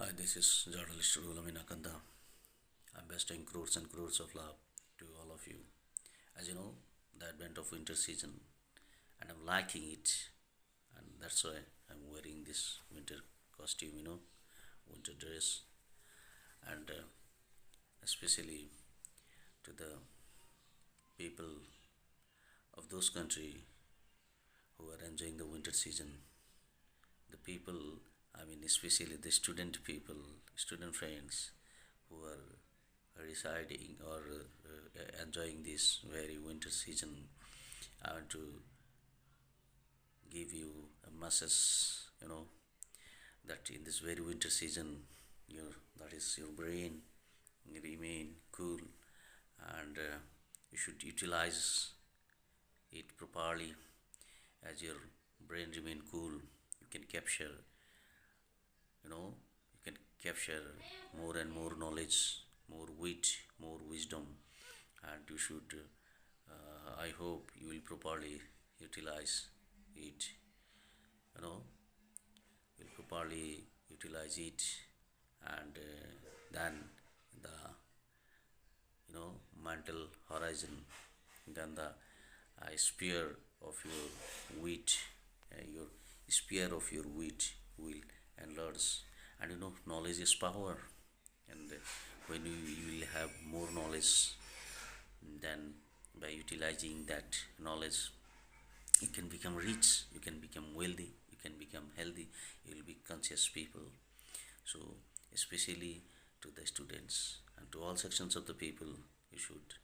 Hi, this is journalist Rulaminakanda. I'm bestowing crores and crores of love to all of you. As you know, the advent of winter season, and I'm liking it, and that's why I'm wearing this winter costume, winter dress, and especially to the people of those country who are enjoying the winter season. The people, especially the student people, student friends who are residing or enjoying this very winter season. I want to give you a message, you know, that in this very winter season, your brain remain cool, and you should utilize it properly. As your brain remain cool, you can capture, you can capture more and more knowledge, more wit, more wisdom, and you should. I hope you will properly utilize it. You know, will properly utilize it, and then the mental horizon, then the sphere of your wit, your sphere of your wit will enlarge. And knowledge is power, and when you will have more knowledge, then by utilizing that knowledge, you can become rich, you can become wealthy, you can become healthy, you will be conscious people. So especially to the students and to all sections of the people, you should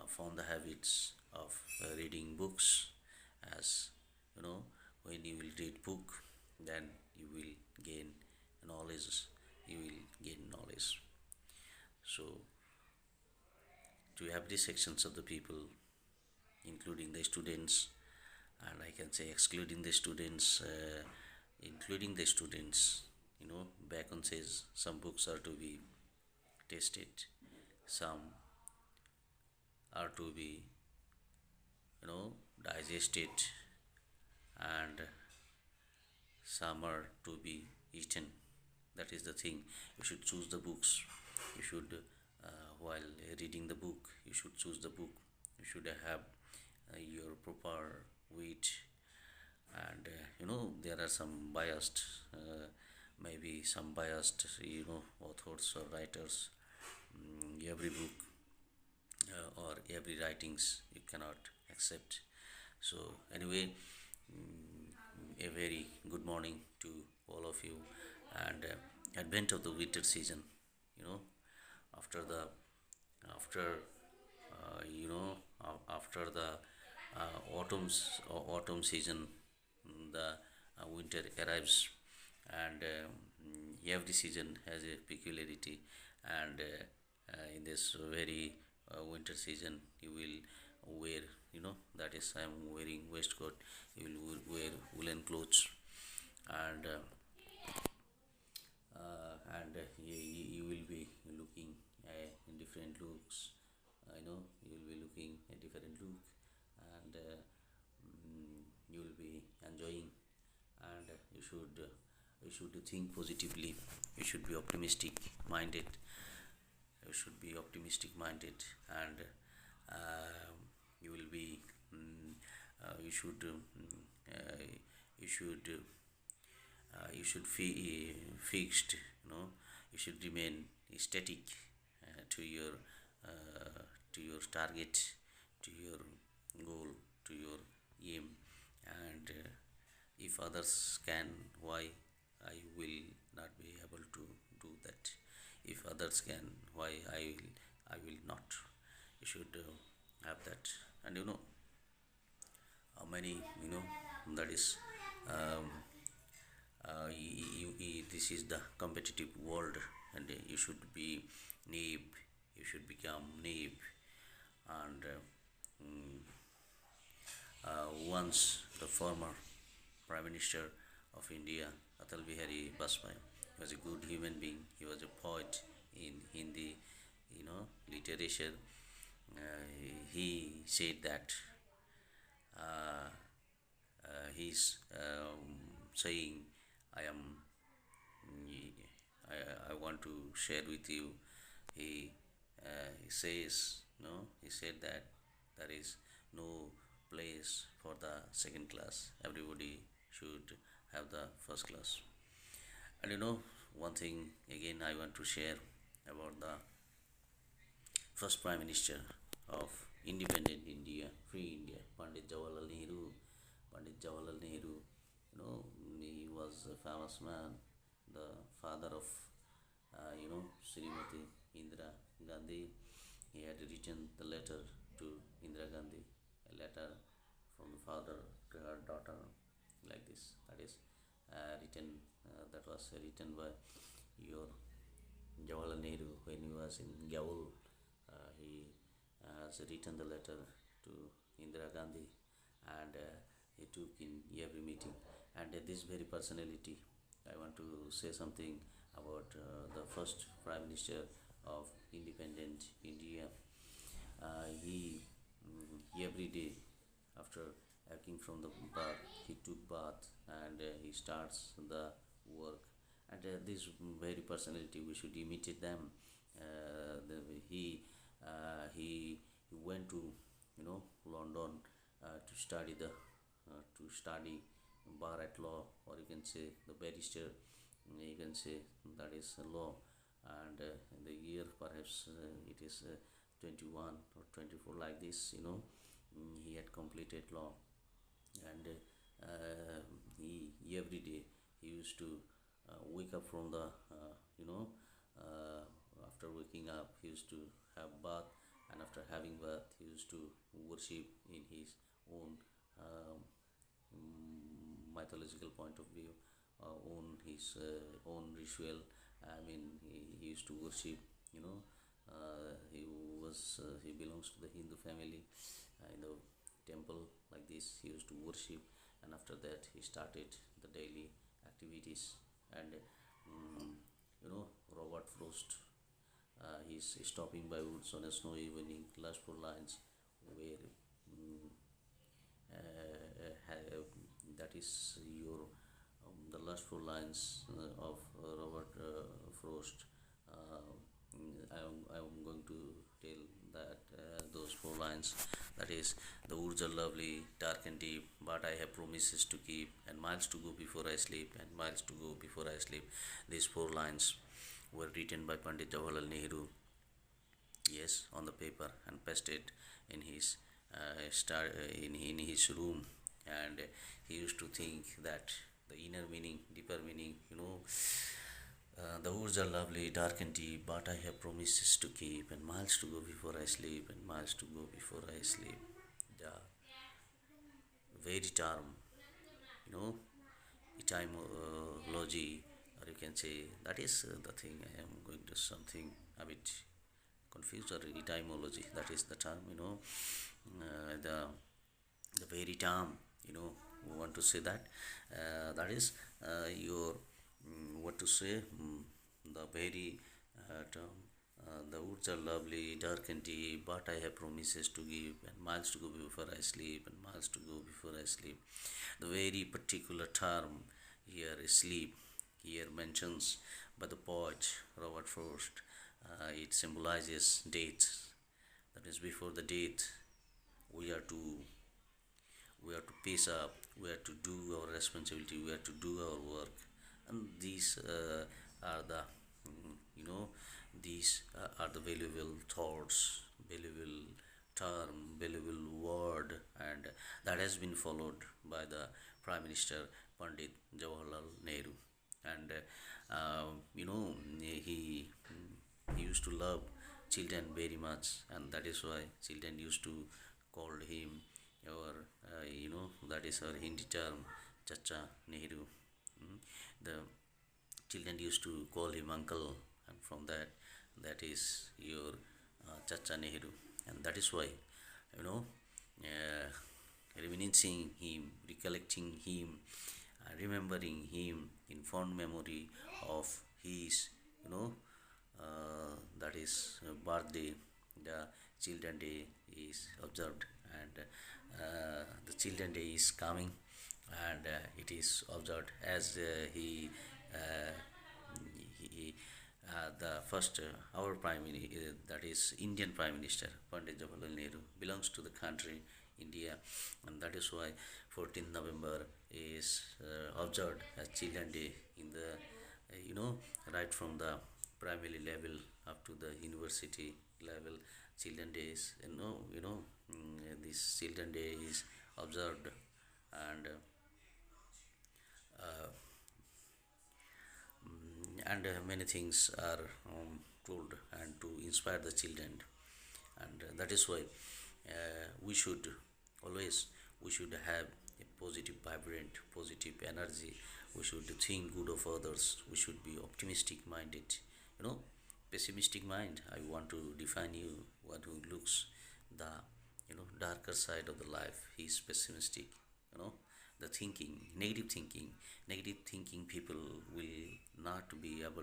form the habits of reading books. As you know, when you will read book, then you will gain knowledge, you will gain knowledge. So to every sections of the people, including the students, and I can say excluding the students, including the students. Bacon says some books are to be tasted, some are to be, digested, and some are to be eaten. That is the thing. You should choose the books. You should, while reading the book, you should choose the book. You should have your proper weight, and there are some biased, maybe some biased, authors or writers. Every book or every writings you cannot accept. So anyway, a very good morning to all of you, and advent of the winter season. You know, after the after after the autumn season, the winter arrives, and every season has a peculiarity, and in this very winter season, you will wear, that is, I am wearing waistcoat, you will wear woolen clothes, and you will be looking in different looks. I know you will be looking a different look, and you will be enjoying, and you should think positively. You should be optimistic minded. You should be optimistic minded, and uh, you will be. You should. You should. You should be fixed. You should remain static to your target, to your goal, to your aim, and if others can, why I will not be able to do that? If others can, why I will not? You should have that, and many, that is, um, this is the competitive world, and you should be naive. You should become naive, and once the former Prime Minister of India, Atal Bihari Vajpayee, was a good human being. He was a poet in Hindi, literature. He said that uh, he's saying, I am want to share with you. He says, no, he said that there is no place for the second class. Everybody should have the first class. And one thing again I want to share about the first Prime Minister of independent India, free India, Pandit Jawaharlal Nehru. Pandit Jawaharlal Nehru, he was a famous man, the father of, Srimati Indira Gandhi. He had written the letter to Indira Gandhi, a letter from the father to her daughter, like this. That was written by your Jawaharlal Nehru when he was in Gaul. He has written the letter to Indira Gandhi, and he took in every meeting. And this very personality, I want to say something about the first Prime Minister of independent India. He every day after waking from the bath, he took bath and he starts the work. And this very personality, we should imitate them. He went to London to study bar at law, or you can say the barrister. You can say that is law. And in the year perhaps it is 21 or 24, like this. He had completed law. And he every day he used to wake up from the after waking up he used to have bath, and after having bath he used to worship in his own mythological point of view, own his own ritual. I mean, he used to worship. He belongs to the Hindu family. In the temple, like this, he used to worship, and after that he started the daily activities. And Robert Frost, he's stopping by woods on a snowy evening, last four lines where that is your the last four lines of Robert Frost. I'm going to tell that those four lines. That is, the woods are lovely, dark and deep, but I have promises to keep, and miles to go before I sleep, and miles to go before I sleep. These four lines were written by Pandit Jawaharlal Nehru, yes, on the paper, and pasted in his in his room. And he used to think that the inner meaning, deeper meaning, the woods are lovely, dark and deep, but I have promises to keep, and miles to go before I sleep, and miles to go before I sleep. The very term, you know, etymology, or you can say that is the thing. I am going to something a bit confused, or etymology. That is the term, the very term, we want to say that that is your what to say the very term. The woods are lovely, dark and deep, but I have promises to give, and miles to go before I sleep, and miles to go before I sleep. The very particular term here is sleep. Here mentions by the poet Robert Frost. It symbolizes death. That is, before the death, we are to pace up. We are to do our responsibility. We are to do our work, and these are the these are the valuable thoughts, valuable term, valuable word, and that has been followed by the Prime Minister Pandit Jawaharlal Nehru. And he used to love children very much, and that is why children used to call him, or that is our Hindi term, Chacha Nehru. The children used to call him uncle, and from that is your Chacha Nehru. And that is why reminiscing him, recollecting him, remembering him in fond memory of his that is birthday. The children day is observed, and the children day is coming, and it is observed as he the first, our that is Indian Prime Minister, Pandit Jawaharlal Nehru, belongs to the country India, and that is why 14th November is observed as Children Day in the, right from the primary level up to the university level. Children Days, this Children Day is observed, and many things are told and to inspire the children, and that is why we should always, we should have a positive, vibrant, positive energy. We should think good of others. We should be optimistic minded. you know Pessimistic mind, I want to define you, one who looks the darker side of the life. He's pessimistic. you know the thinking, negative thinking, people will not be able